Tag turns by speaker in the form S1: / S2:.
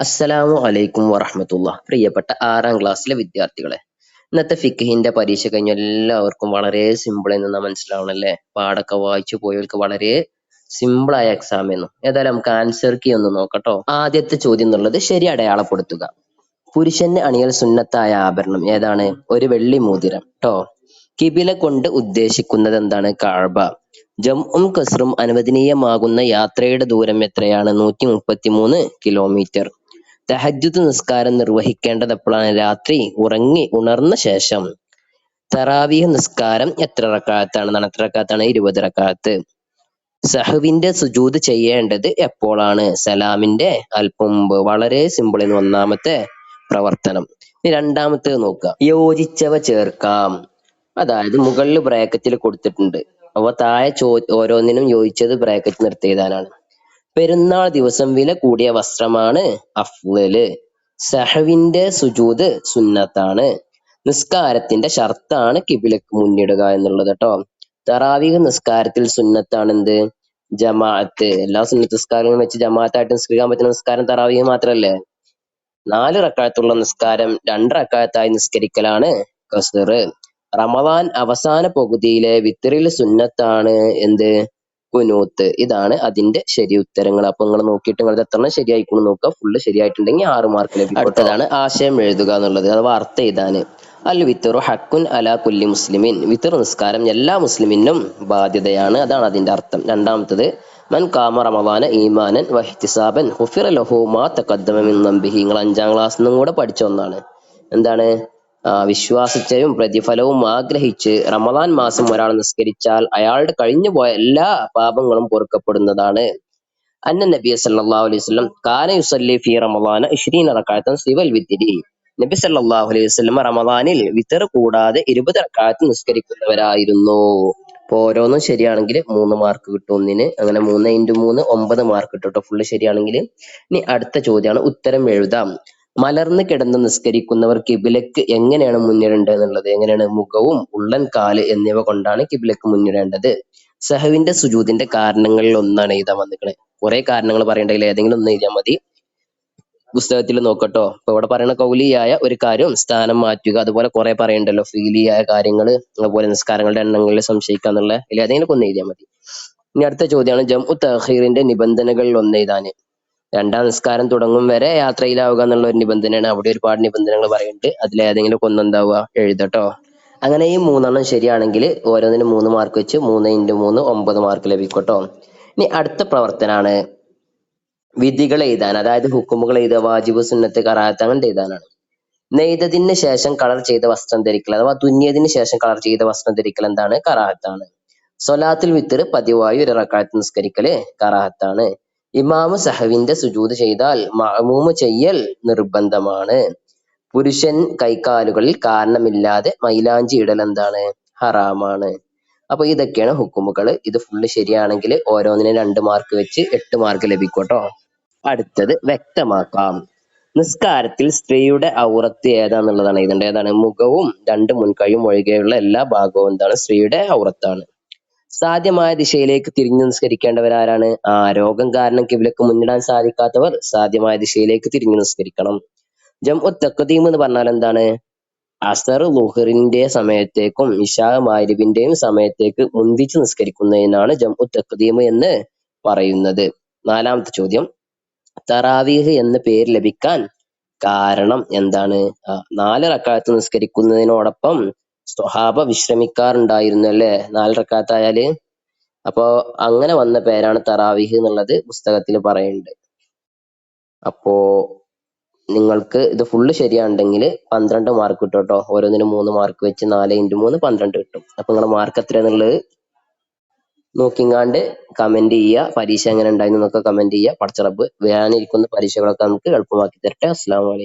S1: അസ്സലാമു അലൈക്കും വറഹ്മത്തുള്ളാഹ്. പ്രിയപ്പെട്ട 6ാം ക്ലാസ്സിലെ വിദ്യാർത്ഥികളെ, ഇന്നത്തെ ഫിഖ്ഹിന്റെ പരീക്ഷ കഴിഞ്ഞ എല്ലാവർക്കും വളരെ സിമ്പിൾ എന്ന് മനസ്സിലാവണല്ലേ? പാടൊക്കെ വായിച്ചു പോയവർക്ക് വളരെ സിമ്പിൾ ആയ എക്സാം എന്നു. ഏതായാലും നമുക്ക് ആൻസർ കീ ഒന്ന് നോക്കട്ടോ. ആദ്യത്തെ ചോദ്യം എന്നുള്ളത് ശരി അടയാളപ്പെടുത്തുക. പുരുഷന് അണിയൽ സുന്നത്തായ ആഭരണം ഏതാണ്? ഒരു വെള്ളി മോതിരം ട്ടോ. കിബില കൊണ്ട് ഉദ്ദേശിക്കുന്നത് എന്താണ്? കഅബ. ജംഉം കസ്റും അനുവദനീയമാകുന്ന യാത്രയുടെ ദൂരം എത്രയാണ്? 133 കിലോമീറ്റർ. തഹജ്ജുദ് നിസ്കാരം നിർവഹിക്കേണ്ടത് എപ്പോഴാണ്? രാത്രി ഉറങ്ങി ഉണർന്ന ശേഷം. തറാവീഹ് നിസ്കാരം എത്ര റക്അത്താണ്? എത്ര റക്അത്താണ്? 20 റക്അത്ത്. സഹ്വിന്റെ സുജൂദ് ചെയ്യേണ്ടത് എപ്പോഴാണ്? സലാമിന്റെ അല്പം മുമ്പ്. വളരെ സിമ്പിൾ എന്ന് ഒന്നാമത്തെ പ്രവർത്തനം. ഇനി രണ്ടാമത്തെ നോക്കുക. യോജിച്ചവ ചേർക്കാം. അതായത് മുകളിൽ ബ്രാക്കറ്റിൽ കൊടുത്തിട്ടുണ്ട്, അപ്പൊ താഴെ ഓരോന്നിനും യോജിച്ചത് ബ്രാക്കറ്റ് നിർത്തിയതാണ്. പെരുന്നാൾ ദിവസം വില കൂടിയ വസ്ത്രമാണ് അഫ്ളല്. സഹവിന്റെ സുജൂദ് സുന്നത്താണ്. നിസ്കാരത്തിന്റെ ഷർത്താണ് കിബിലക്ക് മുന്നിടുക എന്നുള്ളത് കേട്ടോ. തറാവീഹ് നിസ്കാരത്തിൽ സുന്നത്താണ് എന്ത്? ജമാഅത്ത്. എല്ലാ സുന്നത്ത് നിസ്കാരങ്ങളും വെച്ച് ജമാഅത്തായിട്ട് നിസ്കരിക്കാൻ പറ്റുന്ന നിസ്കാരം തറാവീഹ് മാത്രല്ലേ. 4 റക്അത്തുള്ള നിസ്കാരം 2 റക്അത്തായി നിസ്കരിക്കലാണ് ഖസ്ർ. റമദാൻ അവസാന പകുതിയിലെ വിത്റിൽ സുന്നത്താണ് എന്ത്? കുനൂത്ത്. ഇതാണ് അതിന്റെ ശരി ഉത്തരങ്ങൾ. അപ്പൊ നിങ്ങൾ നോക്കിയിട്ട് നിങ്ങൾ എത്ര ശരിയായിക്കോന്ന് നോക്കുക. ഫുള്ള് ശരിയായിട്ടുണ്ടെങ്കിൽ 6 മാർക്ക് ലഭിക്കും. അടുത്തതാണ് ആശയം എഴുതുക എന്നുള്ളത്, അഥവാ അർത്ഥം എഴുതാന്. അൽ വിത്തറു ഹക്കുൻ അലാ കുല്ലി മുസ്ലിമിൻ. വിത്തർ നിസ്കാരം എല്ലാ മുസ്ലിമിനും ബാധ്യതയാണ്. അതാണ് അതിന്റെ അർത്ഥം. രണ്ടാമത്തത് മൻ കാമ റമദാന ഈമാനൻ വഹ്തിസാബൻ ഗുഫിറ ലഹു മാ തഖദ്ദമ മിൻ ദംബിഹി. നിങ്ങൾ 5ാം ക്ലാസ്സിൽ നിന്നും കൂടെ പഠിച്ച ഒന്നാണ്. എന്താണ്? വിശ്വാസിച്ചയും പ്രതിഫലവും ആഗ്രഹിച്ച് റമദാൻ മാസം ഒരാൾ നിസ്കരിച്ചാൽ അയാളുടെ കഴിഞ്ഞു പോയ എല്ലാ പാപങ്ങളും പൊറുക്കപ്പെടുന്നതാണ്. അന്ന നബി സല്ലല്ലാഹു അലൈഹി വസല്ലം കാന യുസല്ലി ഫീ റമദാന 20 റക്അത്തൻ സിവൽ വിത്രി. നബി സല്ലല്ലാഹു അലൈഹി വസല്ലം റമദാനിൽ വിത്ർ കൂടാതെ 20 റക്അത്ത് നിസ്കരിക്കുന്നവരായിരുന്നു. അപ്പൊ ഓരോന്നും ശരിയാണെങ്കിൽ 3 മാർക്ക് കിട്ടും ഒന്നിന്. അങ്ങനെ 3 × 3 9 മാർക്ക് കിട്ടും കേട്ടോ, ഫുള്ള് ശരിയാണെങ്കിൽ. ഇനി അടുത്ത ചോദ്യമാണ്, ഉത്തരം എഴുതാം. മലർന്ന് കിടന്ന് നിസ്കരിക്കുന്നവർ കിബിലക്ക് എങ്ങനെയാണ് മുന്നിടേണ്ടത് എന്നുള്ളത്. എങ്ങനെയാണ്? മുഖവും ഉള്ളൻ കാല് എന്നിവ കൊണ്ടാണ് കിബിലക്ക് മുന്നിടേണ്ടത്. സഹവിന്റെ സുജൂദിന്റെ കാരണങ്ങളിൽ ഒന്നാണ് എഴുതാൻ വന്നിക്കണേ. കുറെ കാരണങ്ങൾ പറയണ്ടെങ്കിൽ ഏതെങ്കിലും ഒന്ന് എഴുതിയാൽ മതി. പുസ്തകത്തിൽ നോക്കട്ടോ. ഇപ്പൊ ഇവിടെ പറയുന്ന കൗലിയായ ഒരു കാര്യം സ്ഥാനം മാറ്റുക, അതുപോലെ കുറെ പറയണ്ടല്ലോ ഫീലിയായ കാര്യങ്ങൾ, അതുപോലെ നിസ്കാരങ്ങളുടെ എണ്ണങ്ങളിൽ സംശയിക്കുക എന്നുള്ള ഏതെങ്കിലും ഒന്ന് എഴുതിയാൽ മതി. ഇനി അടുത്ത ചോദ്യമാണ് ജംഉ തഅഖീറിന്റെ നിബന്ധനകളിൽ ഒന്ന് എഴുതാന്. 2ാം നിസ്കാരം തുടങ്ങും വരെ യാത്രയിലാവുക എന്നുള്ള ഒരു നിബന്ധനയാണ്. അവിടെ ഒരുപാട് നിബന്ധനകൾ പറയുന്നുണ്ട്. അതിലേതെങ്കിലും ഒന്നെന്താവുക എഴുതട്ടോ. അങ്ങനെ ഈ 3 ശരിയാണെങ്കിൽ ഓരോന്നിനും 3 മാർക്ക് വെച്ച് 3 × 3 9 മാർക്ക് ലഭിക്കട്ടോ. ഇനി അടുത്ത പ്രവർത്തനാണ് വിധികൾ എഴുതാൻ, അതായത് ഹുക്കുമുകൾ എഴുതുക. വാജിബ്, സുന്നത്ത്, കറാഹത്ത് അങ്ങനത്തെ എഴുതാനാണ്. നെയ്തതിന് ശേഷം കളർ ചെയ്ത വസ്ത്രം ധരിക്കൽ, അഥവാ തുന്നിയതിന് ശേഷം കളർ ചെയ്ത വസ്ത്രം ധരിക്കൽ എന്താണ്? കറാഹത്താണ്. സ്വലാത്തുൽ വിത്ർ പതിവായി 1 റക്അത്ത് നിസ്കരിക്കല് കറാഹത്താണ്. ഇമാമ് സഹവിന്റെ സുജൂദ് ചെയ്താൽ മഅ്മൂമ് ചെയ്യൽ നിർബന്ധമാണ്. പുരുഷൻ കൈക്കാലുകളിൽ കാരണമില്ലാതെ മൈലാഞ്ചി ഇടൽ എന്താണ്? ഹറാമാണ്. അപ്പൊ ഇതൊക്കെയാണ് ഹുക്കുമുകൾ. ഇത് ഫുള്ള് ശരിയാണെങ്കിൽ ഓരോന്നിനും 2 മാർക്ക് വെച്ച് 8 മാർക്ക് ലഭിക്കും കേട്ടോ. അടുത്തത് വ്യക്തമാക്കാം. നിസ്കാരത്തിൽ സ്ത്രീയുടെ ഔറത്ത് ഏതാന്നുള്ളതാണ് ഇതിന്റെ. ഏതാണ്? മുഖവും 2 മുൻകൈയും ഒഴികെയുള്ള എല്ലാ ഭാഗവും എന്താണ്? സ്ത്രീയുടെ ഔറത്താണ്. സാധ്യമായ ദിശയിലേക്ക് തിരിഞ്ഞു നിസ്കരിക്കേണ്ടവരാരാണ്? രോഗം കാരണം കിബിലക്ക് മുന്നിടാൻ സാധിക്കാത്തവർ സാധ്യമായ ദിശയിലേക്ക് തിരിഞ്ഞു നിസ്കരിക്കണം. ജംഉ തഖ്ദീം എന്ന് പറഞ്ഞാൽ എന്താണ്? അസർ ളുഹറിന്റെ സമയത്തേക്കും ഇശാ മഗ്‌രിബിന്റെയും സമയത്തേക്ക് മുന്തിച്ച് നിസ്കരിക്കുന്നതിനാണ് ജംഉ തഖ്ദീം എന്ന് പറയുന്നത്. 4ാമത്തെ ചോദ്യം, തറാവീഹ് എന്ന പേര് ലഭിക്കാൻ കാരണം എന്താണ്? 4 റക്അത്ത് നിസ്കരിക്കുന്നതിനോടൊപ്പം സ്വഹാബ വിശ്രമിക്കാറുണ്ടായിരുന്നു അല്ലേ, 4 റക്അത്ത് ആയാല്. അപ്പോ അങ്ങനെ വന്ന പേരാണ് തറാവീഹ് എന്നുള്ളത് പുസ്തകത്തിൽ പറയുന്നുണ്ട്. അപ്പോ നിങ്ങൾക്ക് ഇത് ഫുള്ള് ശരിയാണെങ്കിൽ 12 മാർക്ക് കിട്ടും കേട്ടോ. ഓരോന്നിനും 3 മാർക്ക് വെച്ച് 4 × 3 12 കിട്ടും. അപ്പൊ നിങ്ങളുടെ മാർക്ക് എത്രയാന്നുള്ളത് നോക്കിങ്ങാണ്ട് കമന്റ് ചെയ്യുക. പരീക്ഷ എങ്ങനെ ഉണ്ടായിരുന്നു എന്നൊക്കെ കമന്റ് ചെയ്യുക. പടച്ച റബ്ബ് വരാനിരിക്കുന്ന പരീക്ഷകളൊക്കെ നമുക്ക് എളുപ്പമാക്കി തരട്ടെ. അസ്സലാമു അലൈക്കും.